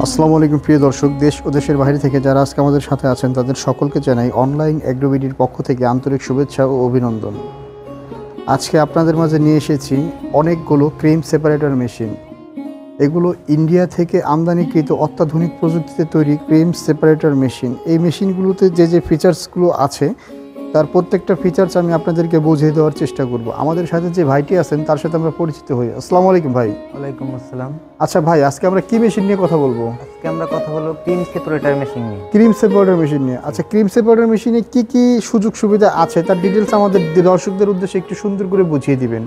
আসসালামু আলাইকুম প্রিয় দর্শক, দেশ ও দেশের বাইরে থেকে যারা আজকে আমাদের সাথে আছেন তাদের সকলকে জানাই অনলাইন অ্যাগ্রোবিডির পক্ষ থেকে আন্তরিক শুভেচ্ছা ও অভিনন্দন। আজকে আপনাদের মাঝে নিয়ে এসেছি অনেকগুলো ক্রিম সেপারেটর মেশিন। এগুলো ইন্ডিয়া থেকে আমদানিকৃত অত্যাধুনিক প্রযুক্তিতে তৈরি ক্রিম সেপারেটর মেশিন। এই মেশিনগুলোতে যে ফিচার্সগুলো আছে তার প্রত্যেকটা ফিচার্স আমি আপনাদেরকে বুঝিয়ে দেওয়ার চেষ্টা করব। আমাদের সাথে যে ভাইটি আছেন তার সাথে আমরা পরিচিত হই। আসসালামু আলাইকুম ভাই। ওয়ালাইকুম আসসালাম। আচ্ছা ভাই, আজকে আমরা কি মেশিন নিয়ে কথা বলবো? আজকে আমরা কথা বলবো ক্রিম সেপারেটর মেশিন নিয়ে। ক্রিম সেপারেটর মেশিন নিয়ে। আচ্ছা, ক্রিম সেপারেটর মেশিনে কি কি সুযোগ সুবিধা আছে তার ডিটেলস আমাদের দর্শকদের উদ্দেশ্যে একটু সুন্দর করে বুঝিয়ে দিবেন।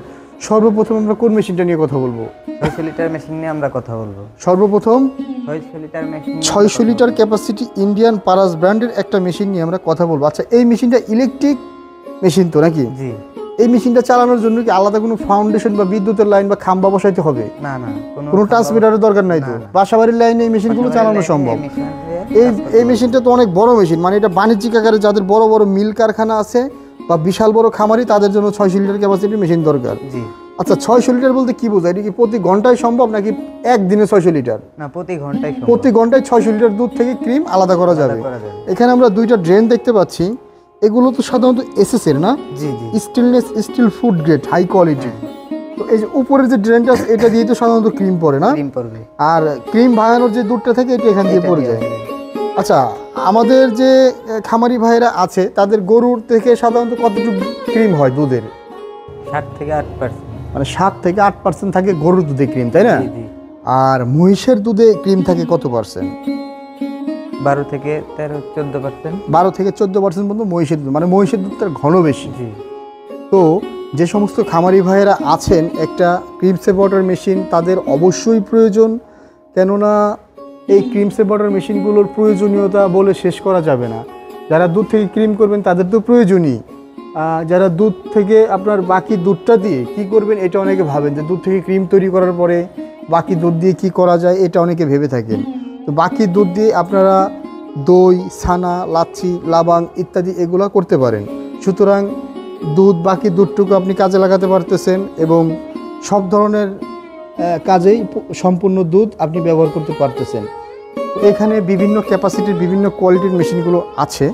সর্বপ্রথম আমরা কোন মেশিনটা নিয়ে কথা বলবো? 600 লিটার মেশিন নিয়ে আমরা কথা বলবো। সর্বপ্রথম 600 litre machine, 600 litre capacity Indian Paras ব্র্যান্ডের একটা মেশিন নিয়ে আমরা কথা বলবো। আচ্ছা, এই মেশিনটা ইলেকট্রিক মেশিন তো নাকি? জি। এই মেশিনটা চালানোর জন্য কি আলাদা কোনো ফাউন্ডেশন বা বিদ্যুতের লাইন বা খাম্বা বসাইতে হবে? না না, কোনো ট্রান্সমিটারের দরকার নাই তো? বাসাবাড়ির লাইনে এই মেশিনগুলো চালানো সম্ভব। এই মেশিনটা তো অনেক বড় মেশিন, মানে এটা বাণিজ্যিক আকারে যাদের বড় বড় মিল কারখানা আছে বা বিশাল বড় খামারি তাদের জন্য 600 লিটার ক্যাপাসিটির মেশিন দরকার। জি। আচ্ছা, 600 লিটার বলতে কি বোঝায়? এটা কি প্রতি ঘন্টায় সম্ভব নাকি একদিনে 600 লিটার? না, প্রতি ঘন্টায় সম্ভব। প্রতি ঘন্টায় 600 লিটার দুধ থেকে ক্রিম আলাদা করা যাবে। এখানে আমরা দুইটা ড্রেন দেখতে পাচ্ছি। এগুলো তো সাধারণত এসএস এর না? জি জি। Stainless steel food grade, high quality. তো এই যে উপরের যে ড্রেনটা আছে এটা দিয়ে তো সাধারণত ক্রিম পড়ে না? ক্রিম পড়বে। আর ক্রিম ভাঙানোর যে দুধটা থাকে এটা এখান দিয়ে পড়ে যায়। আচ্ছা, আমাদের যে খামারি ভাইরা আছে তাদের গরুর থেকে সাধারণত কতটুকু ক্রিম হয় দুধের? 7 থেকে 8%। মানে 7 থেকে 8% থাকে গরুর দুধে ক্রিম, তাই না? জি জি। আর মহিষের দুধে ক্রিম থাকে কত পার্সেন্ট? 12 থেকে 13-14%। 12 থেকে 14% পর্যন্ত মহিষের দুধ, মানে মহিষের দুধটার ঘন বেশি। জি। তো যে সমস্ত খামারি ভাইয়েরা আছেন একটা ক্রিম সেপারেটর মেশিন তাদের অবশ্যই প্রয়োজন, কেননা এই ক্রিম সেপারেটর মেশিনগুলোর প্রয়োজনীয়তা বলে শেষ করা যাবে না। যারা দুধ থেকে ক্রিম করবেন তাদের তো প্রয়োজনই। যারা দুধ থেকে আপনার বাকি দুধটা দিয়ে কি করবেন এটা অনেকে ভাবেন, যে দুধ থেকে ক্রিম তৈরি করার পরে বাকি দুধ দিয়ে কি করা যায় এটা অনেকে ভেবে থাকেন। তো বাকি দুধ দিয়ে আপনারা দই, ছানা, লাচ্ছি, লাবাং ইত্যাদি এগুলো করতে পারেন। সুতরাং বাকি দুধটুকু আপনি কাজে লাগাতে পারতেছেন এবং সব ধরনের কাজেই সম্পূর্ণ দুধ আপনি ব্যবহার করতে পারতেছেন। এখানে বিভিন্ন ক্যাপাসিটির বিভিন্ন কোয়ালিটির মেশিনগুলো আছে।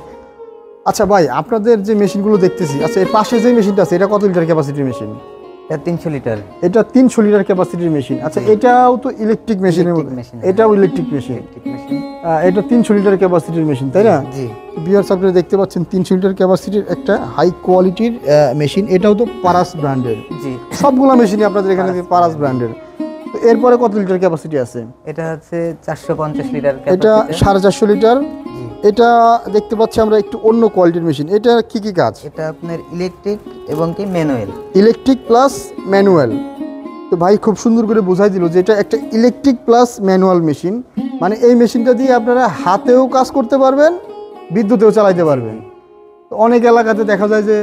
আচ্ছা ভাই, আপনাদের যে মেশিনগুলো দেখতেছি, আচ্ছা এর পাশে যে মেশিনটা আছে এটা কত লিটার ক্যাপাসিটির মেশিন? এটা 300 লিটার। এটা 300 লিটার ক্যাপাসিটির মেশিন। আচ্ছা, এটাও তো ইলেকট্রিক মেশিনের মতো? এটাও ইলেকট্রিক মেশিন। এটা 300 লিটার ক্যাপাসিটির মেশিন, তাই না? জি। ভিউয়ার্স, আপনারা দেখতে পাচ্ছেন 300 লিটার ক্যাপাসিটির একটা হাই কোয়ালিটির মেশিন। এটাও তো পারাস ব্র্যান্ডের। জি। সবগুলো মেশিনই আপনাদের এখানে পারাস ব্র্যান্ডের। তো এরপরে কত লিটার ক্যাপাসিটি আছে? এটা হচ্ছে 450 লিটার এটা ক্যাপাসিটি। 450 লিটার। এটা দেখতে পাচ্ছি আমরা একটু অন্য কোয়ালিটির মেশিন। এটা কি কাজ? এটা আপনার ইলেকট্রিক এবং কি ম্যানুয়াল। Electric plus manual. তো ভাই খুব সুন্দর করে বোঝাই দিল যে এটা একটা ইলেকট্রিক প্লাস ম্যানুয়াল মেশিন। মানে এই মেশিনটা দিয়ে আপনারা হাতেও কাজ করতে পারবেন, বিদ্যুতেও চালাইতে পারবেন। তো অনেক এলাকাতে দেখা যায় যে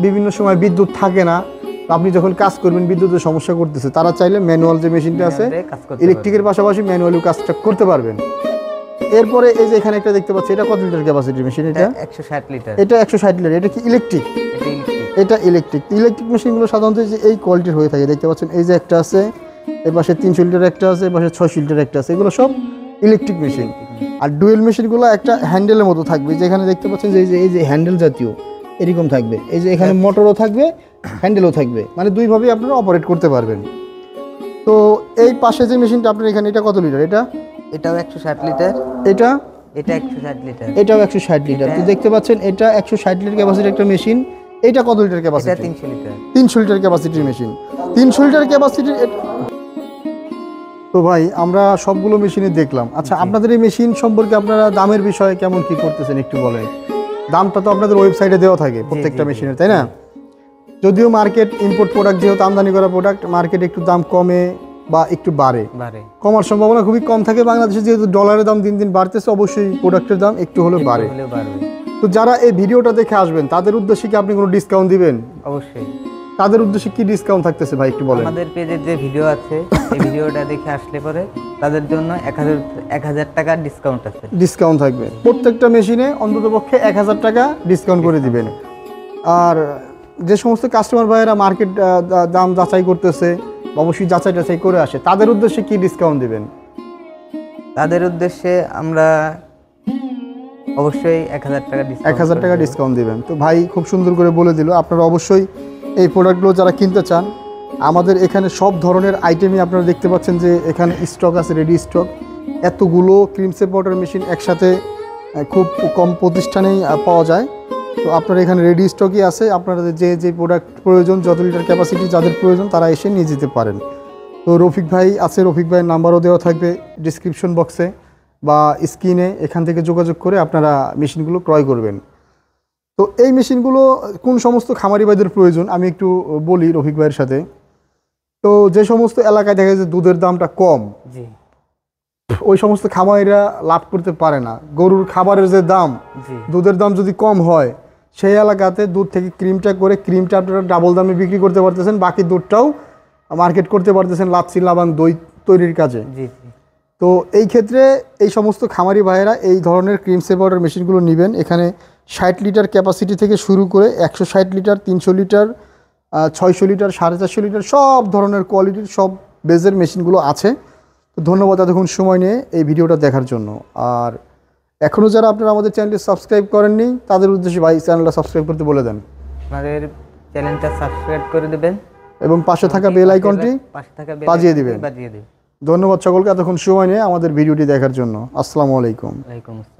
বিভিন্ন সময় বিদ্যুৎ থাকে না, আপনি যখন কাজ করবেন বিদ্যুতের সমস্যা করতেছে, তারা চাইলে ম্যানুয়াল যে মেশিনটা আছে ইলেকট্রিকের পাশাপাশি ম্যানুয়ালিও কাজটা করতে পারবেন। এরপরে এই যে এখানে একটা দেখতে পাচ্ছি, এটা কত লিটার ক্যাপাসিটির মেশিন? এটা 160 লিটার। এটা 160 লিটার। এটা কি ইলেকট্রিক? এটা ইলেকট্রিক। ইলেকট্রিক মেশিনগুলো সাধারণত যে এই কোয়ালিটির হয়ে থাকে, দেখতে পাচ্ছেন এই যে একটা আছে, এর পাশে 300 লিটার একটা আছে, এর পাশে 600 লিটার একটা আছে, এগুলো সব ইলেকট্রিক মেশিন। আর ডুয়েল মেশিনগুলো একটা হ্যান্ডেলের মতো থাকবে, যেখানে দেখতে পাচ্ছেন যে এই যে হ্যান্ডেল জাতীয় এরকম থাকবে, এই যে এখানে মোটরও থাকবে, হ্যান্ডেলও থাকবে, মানে দুইভাবেই আপনারা অপারেট করতে পারবেন। তো এই পাশে যে মেশিনটা আপনার এখানে, এটা কত লিটার? এটাও 160 লিটার। এটা 160 লিটার। এটাও 160 লিটার। তো দেখতে পাচ্ছেন এটা 160 লিটার ক্যাপাসিটির একটা মেশিন। এটা কত লিটার ক্যাপাসিটি? এটা 300 লিটার। 300 লিটার ক্যাপাসিটির মেশিন। 300 লিটার ক্যাপাসিটির। তো ভাই আমরা সবগুলো মেশিনে দেখলাম। আচ্ছা, আপনাদের এই মেশিন সম্পর্কে আপনারা দামের বিষয়ে কেমন কি করতেছেন একটু বলেন। দামটা তো আপনাদের ওয়েবসাইটে দেওয়া থাকে প্রত্যেকটা মেশিনের, তাই না? যদিও মার্কেট ইম্পোর্ট প্রোডাক্ট, যেহেতু আমদানি করা প্রোডাক্ট, মার্কেট একটু দাম কমে বা একটু বাড়ে। কমার সম্ভাবনা খুবই কম থাকে। বাংলাদেশে যেহেতু ডলারের দাম দিন দিন বাড়তেছে, অবশ্যই প্রোডাক্টের দাম একটু হলে বাড়ে। তো যারা এই ভিডিওটা দেখে আসবেন তাদের উদ্দেশ্যে কি আপনি কোনো ডিসকাউন্ট দিবেন? অবশ্যই। তাদের উদ্দেশ্যে কি ডিসকাউন্ট থাকতেছে ভাই একটু বলেন। আমাদের পেজের যে ভিডিও আছে এই ভিডিওটা দেখে আসলে পরে তাদের জন্য 1000 টাকা ডিসকাউন্ট আছে। ডিসকাউন্ট থাকবে প্রত্যেকটা মেশিনে, অন্ততপক্ষে 1000 টাকা ডিসকাউন্ট করে দিবেন। আর যে সমস্ত কাস্টমার ভাইয়েরা মার্কেট দাম যাচাই করতেছে, অবশ্যই যাচাই টাচাই করে আসে, তাদের উদ্দেশ্যে কি ডিসকাউন্ট দিবেন? তাদের উদ্দেশ্যে আমরা অবশ্যই 1000 টাকা ডিসকাউন্ট 1000 টাকা ডিসকাউন্ট দিবেন। তো ভাই খুব সুন্দর করে বলে দিল, আপনারা অবশ্যই এই প্রোডাক্টগুলো যারা কিনতে চান, আমাদের এখানে সব ধরনের আইটেমই আপনারা দেখতে পাচ্ছেন যে এখানে স্টক আছে, রেডি স্টক। এতগুলো ক্রিম সেপ ওয়াটার মেশিন একসাথে খুব কম প্রতিষ্ঠানেই পাওয়া যায়। তো আপনার এখানে রেডি স্টকই আছে, আপনাদের যে প্রোডাক্ট প্রয়োজন, যত লিটার ক্যাপাসিটি যাদের প্রয়োজন তারা এসে নিয়ে যেতে পারেন। তো রফিক ভাই আছে, রফিক ভাইয়ের নাম্বারও দেওয়া থাকবে ডিসক্রিপশন বক্সে বা স্ক্রিনে, এখান থেকে যোগাযোগ করে আপনারা মেশিনগুলো ক্রয় করবেন। তো এই মেশিনগুলো কোন সমস্ত খামারি ভাইদের প্রয়োজন আমি একটু বলি রফিক ভাইয়ের সাথে। তো যে সমস্ত এলাকায় দেখা যায় যে দুধের দামটা কম, জি ওই সমস্ত খামারিরা লাভ করতে পারে না। গরুর খাবারের যে দাম, জি দুধের দাম যদি কম হয়, সেই এলাকাতে দুধ থেকে ক্রিমটা করে ক্রিমটা আপনারা ডাবল দামে বিক্রি করতে পারতেছেন, বাকি দুধটাও মার্কেট করতে পারতেছেন লাচ্ছি, লাবান, দই তৈরির কাজে। জি জি তো এই ক্ষেত্রে এই সমস্ত খামারি ভাইয়েরা এই ধরনের ক্রিম সেপ ওয়াটার মেশিনগুলো নেবেন। এখানে 60 লিটার ক্যাপাসিটি থেকে শুরু করে 160 লিটার, 300 লিটার, 600 লিটার, 450 লিটার সব ধরনের কোয়ালিটির সব বেজের মেশিনগুলো আছে। তো ধন্যবাদ এতক্ষণ সময় নিয়ে এই ভিডিওটা দেখার জন্য। আর এখনও যারা আপনারা আমাদের চ্যানেলটি সাবস্ক্রাইব করেননি তাদের উদ্দেশ্যে ভাই চ্যানেলটা সাবস্ক্রাইব করতে বলে দেন আমাদের চ্যানেলটা সাবস্ক্রাইব করে দেবেন এবং পাশে থাকা বেল আইকনটি পাশে থাকা বেল বাজিয়ে দিবেন। বাজিয়ে দিবেন। ধন্যবাদ সকলকে এতক্ষণ সময় নিয়ে আমাদের ভিডিওটি দেখার জন্য। আসসালামু আলাইকুম। ওয়ালাইকুম আসসালাম।